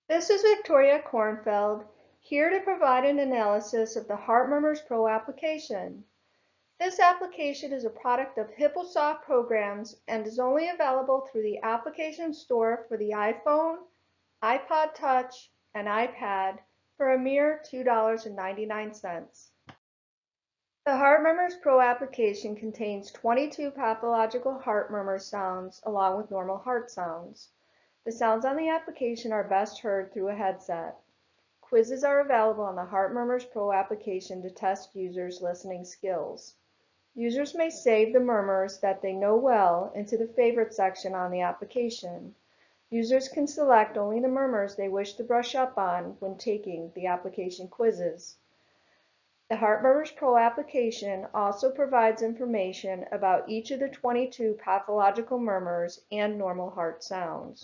This is Victoria Kornfeld, here to provide an analysis of the Heart Murmurs Pro application. This application is a product of HippoSoft Programs and is only available through the application store for the iPhone, iPod Touch, and iPad for a mere $2.99. The Heart Murmurs Pro application contains 22 pathological heart murmur sounds along with normal heart sounds. The sounds on the application are best heard through a headset. Quizzes are available on the Heart Murmurs Pro application to test users' listening skills. Users may save the murmurs that they know well into the Favorite section on the application. Users can select only the murmurs they wish to brush up on when taking the application quizzes. The Heart Murmurs Pro application also provides information about each of the 22 pathological murmurs and normal heart sounds.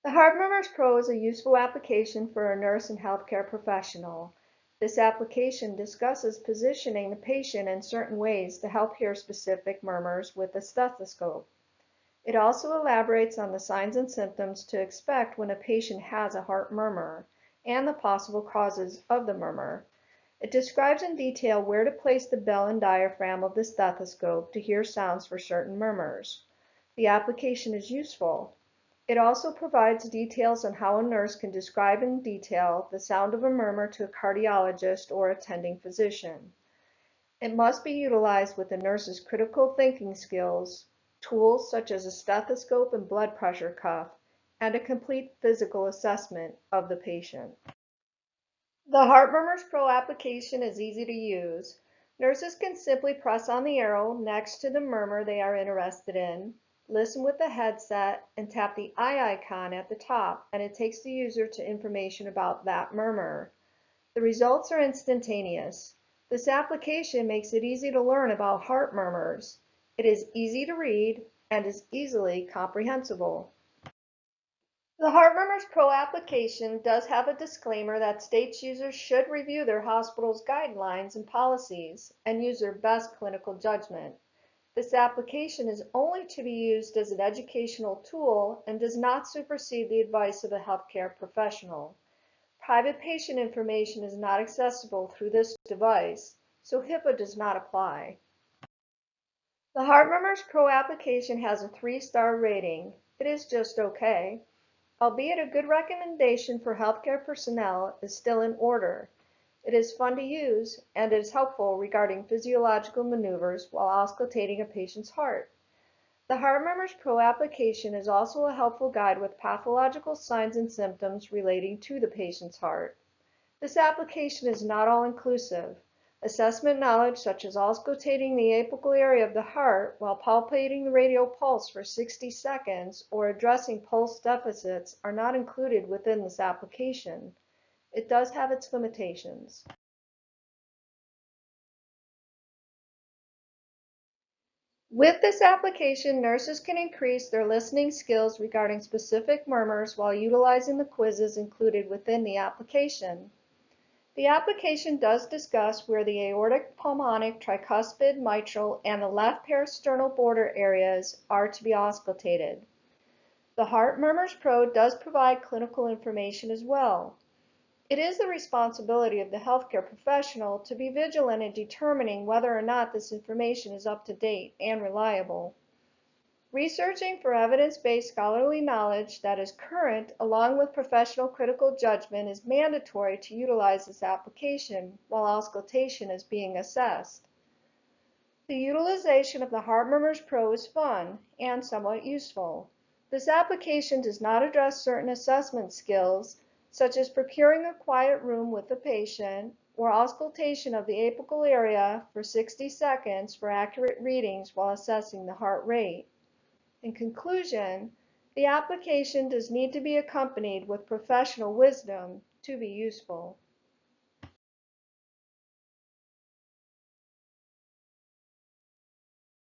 The Heart Murmurs Pro is a useful application for a nurse and healthcare professional. This application discusses positioning the patient in certain ways to help hear specific murmurs with a stethoscope. It also elaborates on the signs and symptoms to expect when a patient has a heart murmur and the possible causes of the murmur. It describes in detail where to place the bell and diaphragm of the stethoscope to hear sounds for certain murmurs. The application is useful. It also provides details on how a nurse can describe in detail the sound of a murmur to a cardiologist or attending physician. It must be utilized with the nurse's critical thinking skills, tools such as a stethoscope and blood pressure cuff, and a complete physical assessment of the patient. The Heart Murmurs Pro application is easy to use. Nurses can simply press on the arrow next to the murmur they are interested in, listen with the headset, and tap the eye icon at the top, and it takes the user to information about that murmur. The results are instantaneous. This application makes it easy to learn about heart murmurs. It is easy to read and is easily comprehensible. The Heart Murmurs Pro application does have a disclaimer that states users should review their hospital's guidelines and policies and use their best clinical judgment. This application is only to be used as an educational tool and does not supersede the advice of a healthcare professional. Private patient information is not accessible through this device, so HIPAA does not apply. The Heart Murmurs Pro application has a 3-star rating. It is just okay. Albeit a good recommendation for healthcare personnel is still in order. It is fun to use and is helpful regarding physiological maneuvers while auscultating a patient's heart. The Heart Murmurs Pro application is also a helpful guide with pathological signs and symptoms relating to the patient's heart. This application is not all-inclusive. Assessment knowledge such as auscultating the apical area of the heart while palpating the radial pulse for 60 seconds or addressing pulse deficits are not included within this application. It does have its limitations. With this application, nurses can increase their listening skills regarding specific murmurs while utilizing the quizzes included within the application. The application does discuss where the aortic, pulmonic, tricuspid, mitral, and the left parasternal border areas are to be auscultated. The Heart Murmurs Pro does provide clinical information as well. It is the responsibility of the healthcare professional to be vigilant in determining whether or not this information is up to date and reliable. Researching for evidence-based scholarly knowledge that is current along with professional critical judgment is mandatory to utilize this application while auscultation is being assessed. The utilization of the Heart Murmurs Pro is fun and somewhat useful. This application does not address certain assessment skills, such as procuring a quiet room with the patient or auscultation of the apical area for 60 seconds for accurate readings while assessing the heart rate. In conclusion, the application does need to be accompanied with professional wisdom to be useful.